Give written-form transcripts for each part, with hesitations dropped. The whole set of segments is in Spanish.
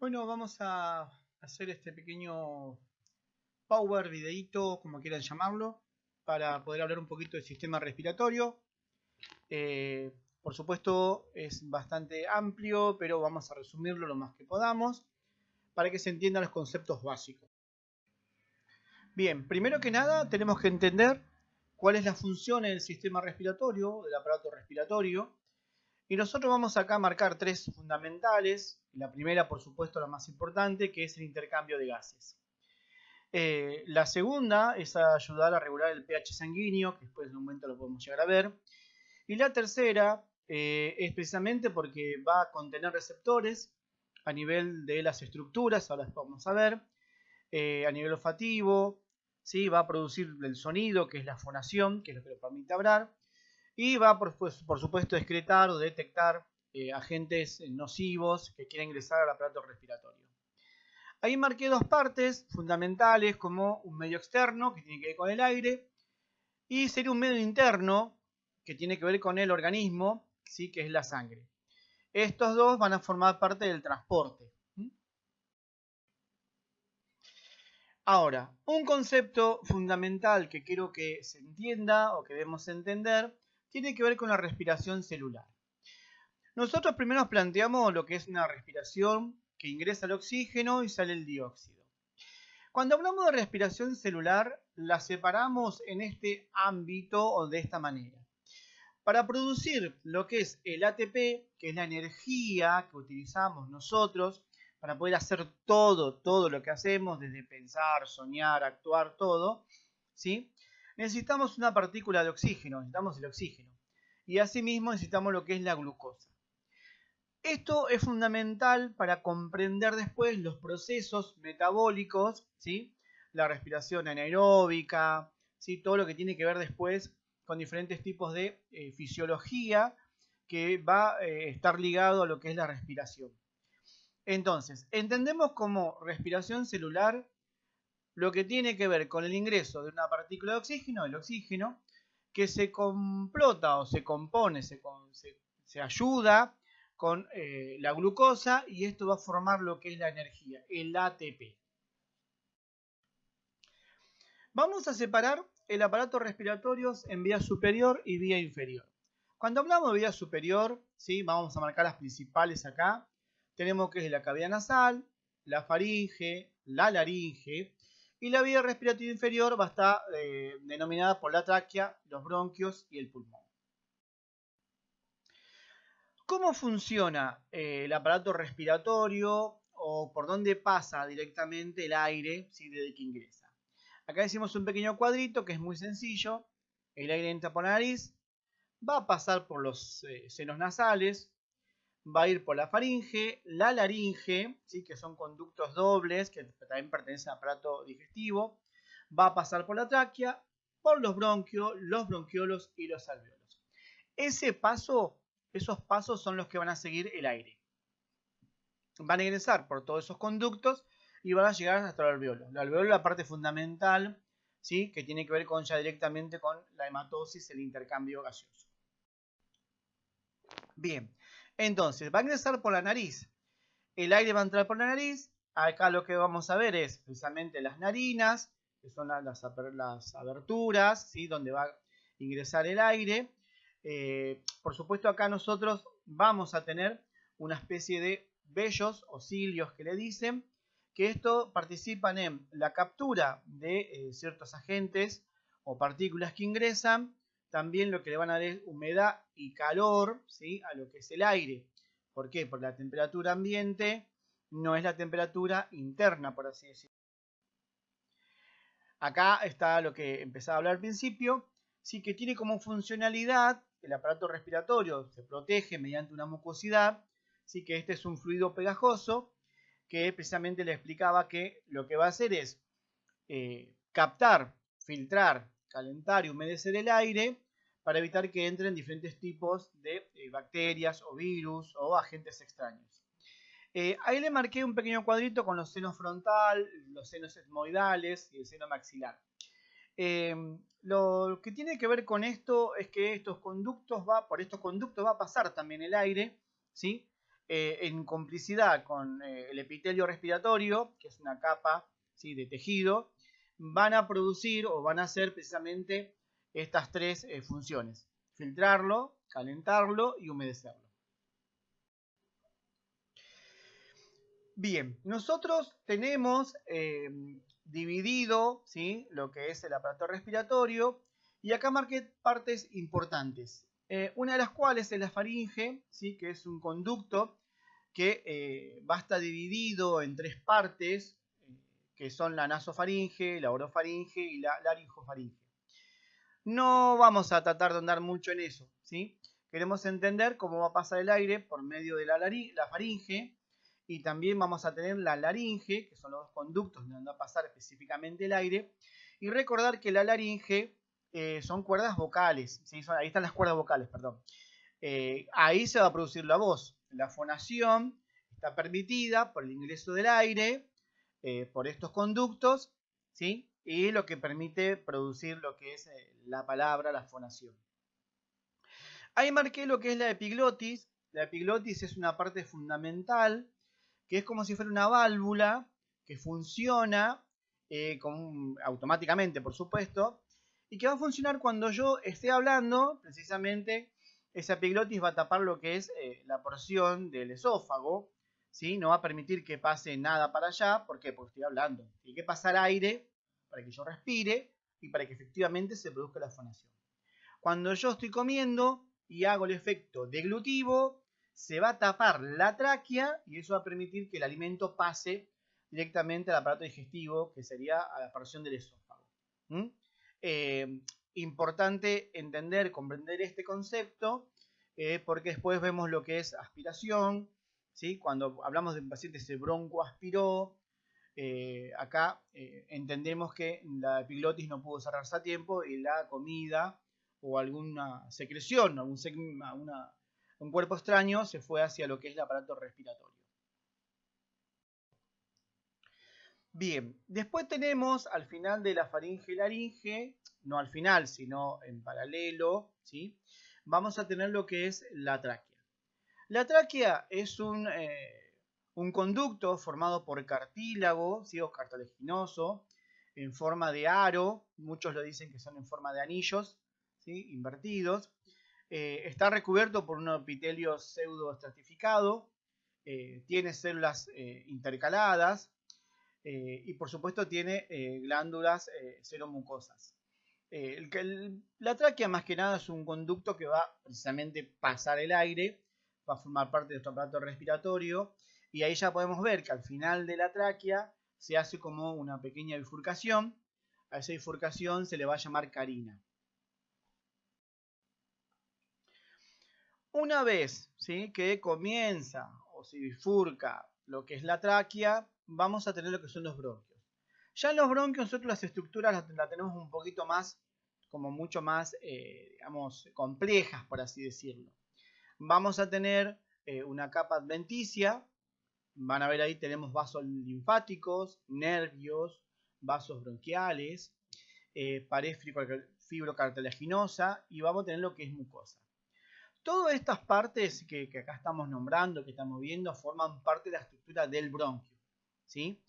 Bueno, vamos a hacer este pequeño power videíto, como quieran llamarlo, para poder hablar un poquito del sistema respiratorio. Eh, por supuesto es bastante amplio, pero vamos a resumirlo lo más que podamos para que se entiendan los conceptos básicos. Bien, primero que nada tenemos que entender cuál es la función del sistema respiratorio, del aparato respiratorio. Y nosotros vamos acá a marcar tres fundamentales. La primera, por supuesto, la más importante, que es el intercambio de gases. La segunda es ayudar a regular el pH sanguíneo, que después de un momento lo podemos llegar a ver. Y la tercera es precisamente porque va a contener receptores a nivel de las estructuras, ahora las vamos a ver, a nivel olfativo, ¿sí? Va a producir el sonido, que es la fonación, que es lo que le permite hablar, y va, por supuesto, a excretar o detectar agentes nocivos que quieren ingresar al aparato respiratorio. Ahí marqué dos partes fundamentales, como un medio externo que tiene que ver con el aire y sería un medio interno que tiene que ver con el organismo, ¿sí? Que es la sangre. Estos dos van a formar parte del transporte. Ahora, un concepto fundamental que quiero que se entienda o que debemos entender tiene que ver con la respiración celular. Nosotros primero nos planteamos lo que es una respiración que ingresa el oxígeno y sale el dióxido. Cuando hablamos de respiración celular, la separamos en este ámbito o de esta manera. Para producir lo que es el ATP, que es la energía que utilizamos nosotros para poder hacer todo lo que hacemos, desde pensar, soñar, actuar, todo, ¿sí? Necesitamos una partícula de oxígeno, necesitamos el oxígeno. Y asimismo necesitamos lo que es la glucosa. Esto es fundamental para comprender después los procesos metabólicos, ¿sí? La respiración anaeróbica, ¿sí? Todo lo que tiene que ver después con diferentes tipos de fisiología que va a estar ligado a lo que es la respiración. Entonces, entendemos como respiración celular lo que tiene que ver con el ingreso de una partícula de oxígeno, el oxígeno, que se complota o se compone, se ayuda con la glucosa y esto va a formar lo que es la energía, el ATP. Vamos a separar el aparato respiratorio en vía superior y vía inferior. Cuando hablamos de vía superior, ¿sí? Vamos a marcar las principales acá. Tenemos que es la cavidad nasal, la faringe, la laringe, y la vía respiratoria inferior va a estar denominada por la tráquea, los bronquios y el pulmón. ¿Cómo funciona el aparato respiratorio o por dónde pasa directamente el aire, ¿sí? Desde que ingresa? Acá decimos un pequeño cuadrito que es muy sencillo. El aire entra por la nariz, va a pasar por los senos nasales, va a ir por la faringe, la laringe, ¿sí? Que son conductos dobles que también pertenecen al aparato digestivo, va a pasar por la tráquea, por los bronquios, los bronquiolos y los alveolos. Esos pasos son los que van a seguir el aire. Van a ingresar por todos esos conductos y van a llegar hasta el alveolo. El alveolo es la parte fundamental, ¿sí? Que tiene que ver ya directamente con la hematosis, el intercambio gaseoso. Bien, entonces va a ingresar por la nariz. El aire va a entrar por la nariz. Acá lo que vamos a ver es precisamente las narinas, que son las aberturas, ¿sí? Donde va a ingresar el aire. Por supuesto, acá nosotros vamos a tener una especie de vellos o cilios que le dicen, que esto participan en la captura de ciertos agentes o partículas que ingresan, también lo que le van a dar es humedad y calor, ¿sí? A lo que es el aire. ¿Por qué? Porque la temperatura ambiente no es la temperatura interna, por así decirlo. Acá está lo que empezaba a hablar al principio, sí, que tiene como funcionalidad el aparato respiratorio se protege mediante una mucosidad, sí, que este es un fluido pegajoso que precisamente le explicaba que lo que va a hacer es captar, filtrar, calentar y humedecer el aire para evitar que entren diferentes tipos de bacterias o virus o agentes extraños. Ahí le marqué un pequeño cuadrito con los senos frontal, los senos etmoidales y el seno maxilar. Lo que tiene que ver con esto es que por estos conductos va a pasar también el aire, ¿sí? en complicidad con el epitelio respiratorio, que es una capa, ¿sí?, de tejido, van a producir o van a hacer precisamente estas tres funciones: filtrarlo, calentarlo y humedecerlo. Bien, nosotros tenemos dividido, ¿sí?, lo que es el aparato respiratorio, y acá marqué partes importantes. Una de las cuales es la faringe, ¿sí?, que es un conducto que va a estar dividido en tres partes, que son la nasofaringe, la orofaringe y la laringofaringe. No vamos a tratar de andar mucho en eso, ¿sí? Queremos entender cómo va a pasar el aire por medio de la faringe, y también vamos a tener la laringe, que son los dos conductos donde va a pasar específicamente el aire, y recordar que la laringe son cuerdas vocales, ¿sí? Ahí están las cuerdas vocales, perdón. Ahí se va a producir la voz. La fonación está permitida por el ingreso del aire, por estos conductos, ¿sí?, y lo que permite producir lo que es la palabra, la fonación. Ahí marqué lo que es la epiglotis. La epiglotis es una parte fundamental, que es como si fuera una válvula que funciona automáticamente, por supuesto, y que va a funcionar cuando yo esté hablando. Precisamente esa epiglotis va a tapar lo que es la porción del esófago, ¿sí? No va a permitir que pase nada para allá. ¿Por qué? Porque estoy hablando. Tiene que pasar aire para que yo respire y para que efectivamente se produzca la fonación. Cuando yo estoy comiendo y hago el efecto deglutivo, se va a tapar la tráquea y eso va a permitir que el alimento pase directamente al aparato digestivo, que sería a la porción del esófago. Importante entender, comprender este concepto, porque después vemos lo que es aspiración, ¿sí? Cuando hablamos de un paciente se broncoaspiró, acá entendemos que la epiglotis no pudo cerrarse a tiempo y la comida o alguna secreción, un cuerpo extraño se fue hacia lo que es el aparato respiratorio. Bien, después tenemos al final de la faringe y laringe, no al final, sino en paralelo, ¿sí?, vamos a tener lo que es la tráquea. La tráquea es un conducto formado por cartílago, ¿sí?, o cartilaginoso, en forma de aro. Muchos lo dicen que son en forma de anillos, ¿sí?, invertidos. Está recubierto por un epitelio pseudoestratificado, tiene células intercaladas, y por supuesto tiene glándulas seromucosas. La tráquea más que nada es un conducto que va precisamente a pasar el aire, va a formar parte de nuestro aparato respiratorio, y ahí ya podemos ver que al final de la tráquea se hace como una pequeña bifurcación. A esa bifurcación se le va a llamar carina. Una vez, ¿sí?, que comienza o se bifurca lo que es la tráquea, vamos a tener lo que son los bronquios. Ya en los bronquios nosotros las estructuras la tenemos un poquito más, como mucho más, digamos, complejas, por así decirlo. Vamos a tener una capa adventicia. Van a ver ahí tenemos vasos linfáticos, nervios, vasos bronquiales, pared fibrocartilaginosa, y vamos a tener lo que es mucosa. Todas estas partes que acá estamos nombrando, que estamos viendo, forman parte de la estructura del bronquio, ¿sí?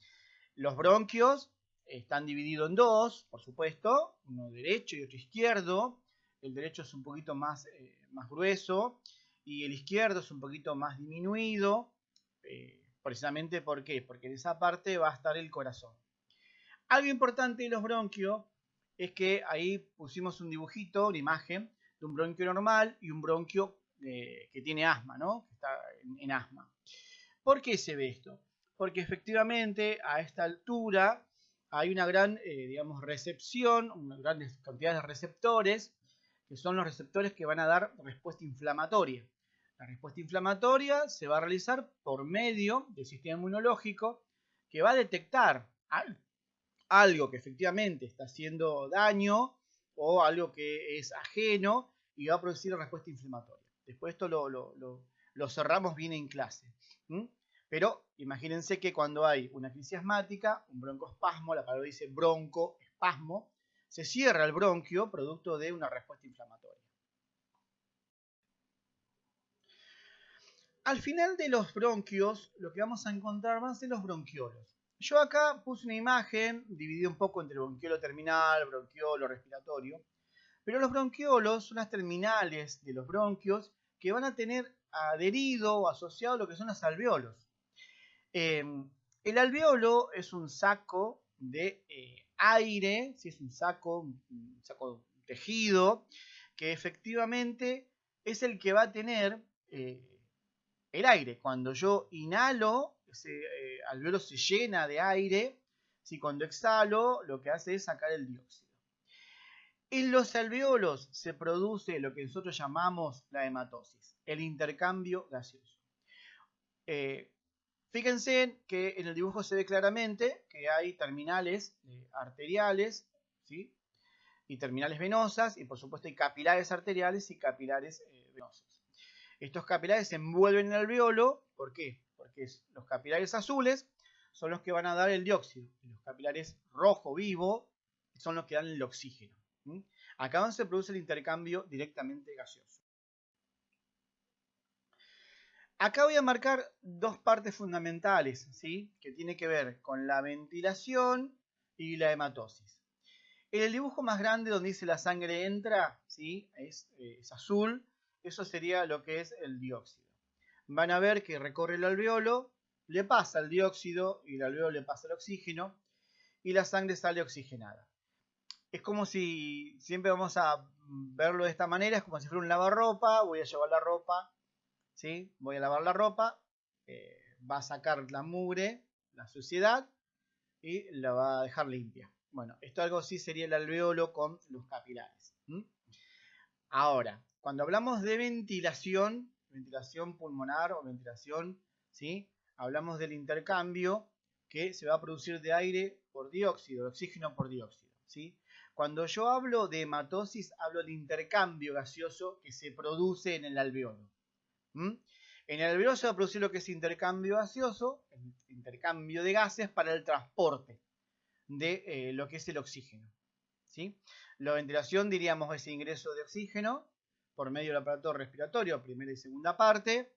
Los bronquios están divididos en dos, por supuesto, uno derecho y otro izquierdo. El derecho es un poquito más grueso y el izquierdo es un poquito más disminuido. Precisamente, ¿por qué? Porque en esa parte va a estar el corazón. Algo importante de los bronquios es que ahí pusimos un dibujito, una imagen de un bronquio normal y un bronquio que tiene asma, ¿no?, que está en asma. ¿Por qué se ve esto? Porque efectivamente a esta altura hay una gran, digamos, recepción, una gran cantidad de receptores, que son los receptores que van a dar respuesta inflamatoria. La respuesta inflamatoria se va a realizar por medio del sistema inmunológico, que va a detectar algo que efectivamente está haciendo daño o algo que es ajeno y va a producir respuesta inflamatoria. Después esto lo cerramos bien en clase. Pero imagínense que cuando hay una crisis asmática, un broncoespasmo, la palabra dice broncoespasmo, se cierra el bronquio producto de una respuesta inflamatoria. Al final de los bronquios, lo que vamos a encontrar van a ser los bronquiolos. Yo acá puse una imagen, dividí un poco entre bronquiolo terminal, bronquiolo respiratorio, pero los bronquiolos son las terminales de los bronquios que van a tener adherido o asociado lo que son los alveolos. El alveolo es un saco de aire, ¿sí? Es un saco tejido, que efectivamente es el que va a tener el aire. Cuando yo inhalo, ese alveolo se llena de aire. Si cuando exhalo, lo que hace es sacar el dióxido. En los alveolos se produce lo que nosotros llamamos la hematosis, el intercambio gaseoso. Fíjense que en el dibujo se ve claramente que hay terminales arteriales, ¿sí? Y terminales venosas, y por supuesto hay capilares arteriales y capilares venosos. Estos capilares se envuelven en el alveolo. ¿Por qué? Porque los capilares azules son los que van a dar el dióxido, y los capilares rojo vivo son los que dan el oxígeno. Acá donde se produce el intercambio directamente gaseoso. Acá voy a marcar dos partes fundamentales, ¿sí? Que tiene que ver con la ventilación y la hematosis. En el dibujo más grande donde dice la sangre entra, ¿sí? Es azul, eso sería lo que es el dióxido. Van a ver que recorre el alveolo, le pasa el dióxido y el alveolo le pasa el oxígeno y la sangre sale oxigenada. Es como si, siempre vamos a verlo de esta manera, es como si fuera un lavarropa, voy a llevar la ropa, ¿sí? Voy a lavar la ropa, va a sacar la mugre, la suciedad y la va a dejar limpia. Bueno, esto algo así sería el alveolo con los capilares. Ahora, cuando hablamos de ventilación pulmonar o ventilación, ¿sí? Hablamos del intercambio que se va a producir de aire por dióxido, de oxígeno por dióxido, ¿sí? Cuando yo hablo de hematosis, hablo del intercambio gaseoso que se produce en el alveolo. En el alveolo se va a producir lo que es intercambio gaseoso, intercambio de gases para el transporte de lo que es el oxígeno, ¿sí? La ventilación, diríamos, es ingreso de oxígeno por medio del aparato respiratorio, primera y segunda parte,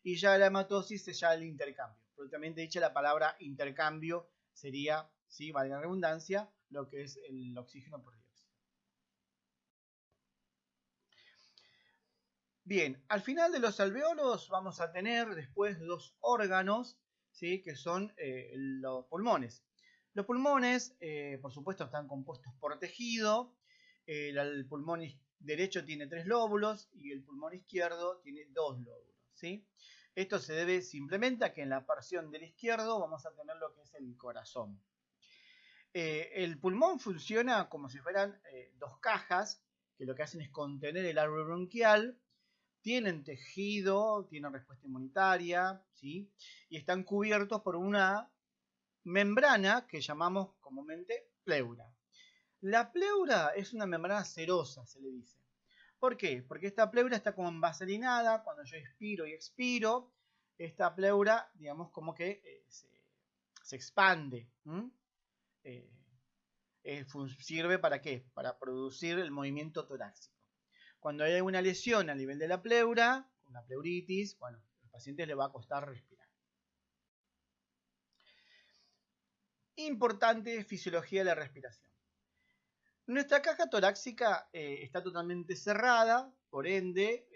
y ya la hematosis es ya el intercambio. Propiamente dicha, la palabra intercambio sería, ¿sí? Valga la redundancia, lo que es el oxígeno por dióxido. Bien, al final de los alveolos vamos a tener después dos órganos, ¿sí? Que son los pulmones. Los pulmones, por supuesto, están compuestos por tejido. El pulmón derecho tiene 3 lóbulos y el pulmón izquierdo tiene 2 lóbulos, ¿sí? Esto se debe simplemente a que en la porción del izquierdo vamos a tener lo que es el corazón. El pulmón funciona como si fueran dos cajas que lo que hacen es contener el árbol bronquial. Tienen tejido, tienen respuesta inmunitaria, ¿sí? Y están cubiertos por una membrana que llamamos comúnmente pleura. La pleura es una membrana cerosa, se le dice. ¿Por qué? Porque esta pleura está como envaselinada. Cuando yo inspiro y expiro, esta pleura, digamos, como que se expande. Sirve para qué? Para producir el movimiento torácico. Cuando hay alguna lesión a nivel de la pleura, una pleuritis, bueno, al paciente le va a costar respirar. Importante fisiología de la respiración. Nuestra caja torácica está totalmente cerrada, por ende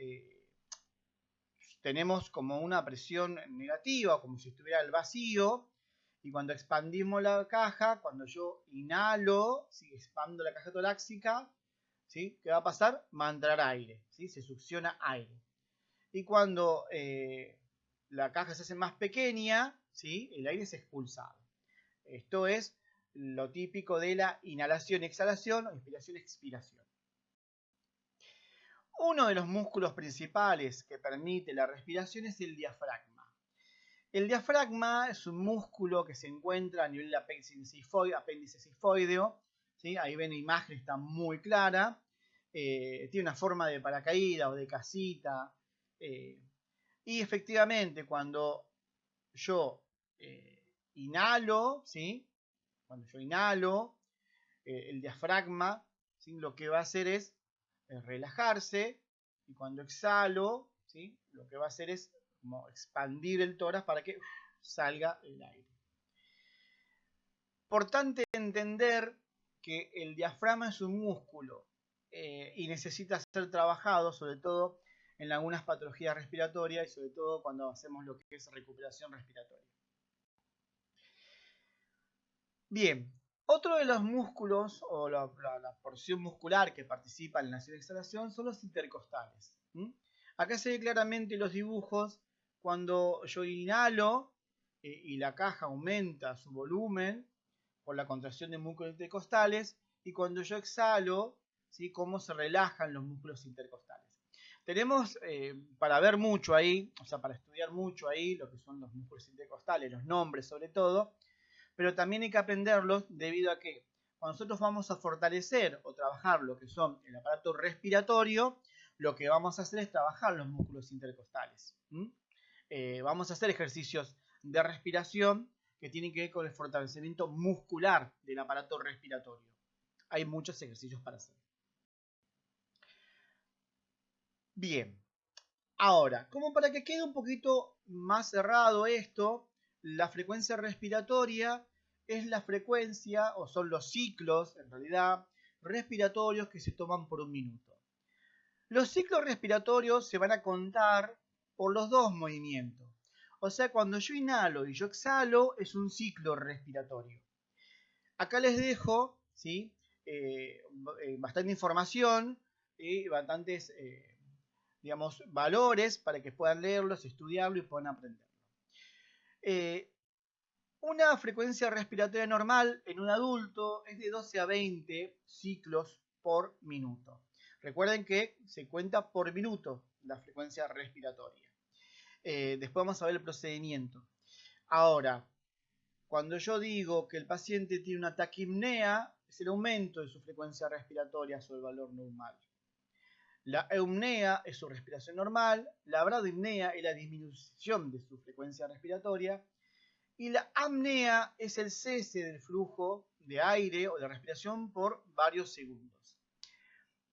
tenemos como una presión negativa, como si estuviera al vacío, y cuando expandimos la caja, cuando yo inhalo, ¿sí? Expando la caja torácica, ¿sí? ¿Qué va a pasar? Va a entrar aire, ¿sí? Se succiona aire. Y cuando la caja se hace más pequeña, ¿sí? El aire es expulsado. Esto es lo típico de la inhalación y exhalación o inspiración-expiración. Uno de los músculos principales que permite la respiración es el diafragma. El diafragma es un músculo que se encuentra a nivel del apéndice cifoideo, ¿sí? Ahí ven la imagen, está muy clara. Tiene una forma de paracaídas o de casita. Y efectivamente, cuando yo inhalo, ¿sí? Cuando yo inhalo, el diafragma, ¿sí? Lo que va a hacer es relajarse, y cuando exhalo, ¿sí? Lo que va a hacer es como expandir el tórax para que salga el aire. Importante entender que el diafragma es un músculo y necesita ser trabajado, sobre todo en algunas patologías respiratorias y sobre todo cuando hacemos lo que es recuperación respiratoria. Bien, otro de los músculos o la porción muscular que participa en la exhalación son los intercostales. Acá se ve claramente los dibujos cuando yo inhalo y la caja aumenta su volumen por la contracción de músculos intercostales, y cuando yo exhalo, ¿sí?, cómo se relajan los músculos intercostales. Tenemos para ver mucho ahí, o sea, para estudiar mucho ahí lo que son los músculos intercostales, los nombres sobre todo, pero también hay que aprenderlos debido a que cuando nosotros vamos a fortalecer o trabajar lo que son el aparato respiratorio, lo que vamos a hacer es trabajar los músculos intercostales. Vamos a hacer ejercicios de respiración que tienen que ver con el fortalecimiento muscular del aparato respiratorio. Hay muchos ejercicios para hacer. Bien, ahora, como para que quede un poquito más cerrado esto, la frecuencia respiratoria es la frecuencia, o son los ciclos, en realidad, respiratorios que se toman por un minuto. Los ciclos respiratorios se van a contar por los dos movimientos. O sea, cuando yo inhalo y yo exhalo, es un ciclo respiratorio. Acá les dejo, ¿sí?, bastante información y bastantes digamos, valores para que puedan leerlos, estudiarlo y puedan aprenderlo. Una frecuencia respiratoria normal en un adulto es de 12 a 20 ciclos por minuto. Recuerden que se cuenta por minuto la frecuencia respiratoria. Después vamos a ver el procedimiento. Ahora, cuando yo digo que el paciente tiene una taquipnea, es el aumento de su frecuencia respiratoria sobre el valor normal. La eumnea es su respiración normal, la bradypnea es la disminución de su frecuencia respiratoria y la apnea es el cese del flujo de aire o de respiración por varios segundos.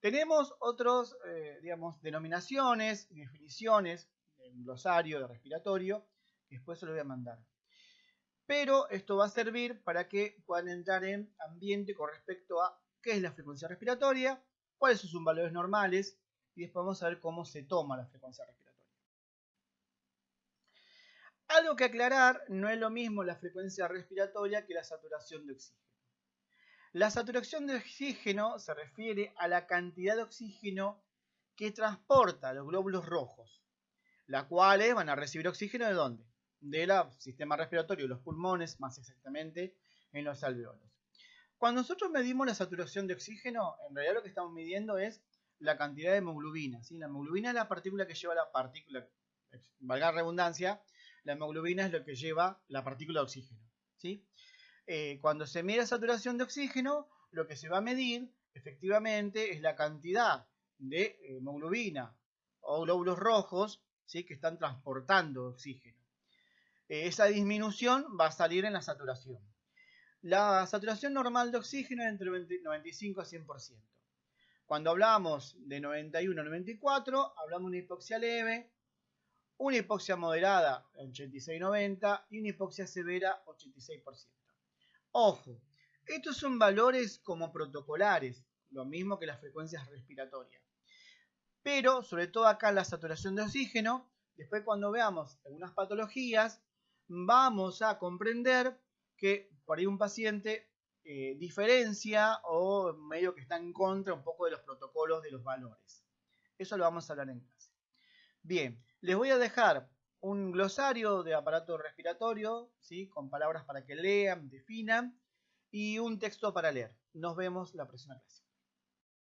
Tenemos otros, digamos, denominaciones y definiciones en glosario de respiratorio, que después se lo voy a mandar. Pero esto va a servir para que puedan entrar en ambiente con respecto a qué es la frecuencia respiratoria, cuáles son sus valores normales, y después vamos a ver cómo se toma la frecuencia respiratoria. Algo que aclarar, no es lo mismo la frecuencia respiratoria que la saturación de oxígeno. La saturación de oxígeno se refiere a la cantidad de oxígeno que transporta los glóbulos rojos, las cuales van a recibir oxígeno ¿de dónde? Del sistema respiratorio, los pulmones, más exactamente en los alveolos. Cuando nosotros medimos la saturación de oxígeno, en realidad lo que estamos midiendo es la cantidad de hemoglobina, ¿sí? La hemoglobina es la partícula que lleva la partícula, valga la redundancia, la hemoglobina es lo que lleva la partícula de oxígeno, ¿sí? Cuando se mide la saturación de oxígeno, lo que se va a medir efectivamente es la cantidad de hemoglobina o glóbulos rojos, ¿sí?, que están transportando oxígeno. Esa disminución va a salir en la saturación. La saturación normal de oxígeno es entre 95 a 100%. Cuando hablamos de 91 a 94, hablamos de una hipoxia leve, una hipoxia moderada 86-90 y una hipoxia severa 86%. Ojo, estos son valores como protocolares, lo mismo que las frecuencias respiratorias. Pero, sobre todo acá en la saturación de oxígeno, después cuando veamos algunas patologías, vamos a comprender que por ahí un paciente diferencia o medio que está en contra un poco de los protocolos de los valores. Eso lo vamos a hablar en clase. Bien, les voy a dejar un glosario de aparato respiratorio, ¿sí?, con palabras para que lean, definan, y un texto para leer. Nos vemos la próxima clase.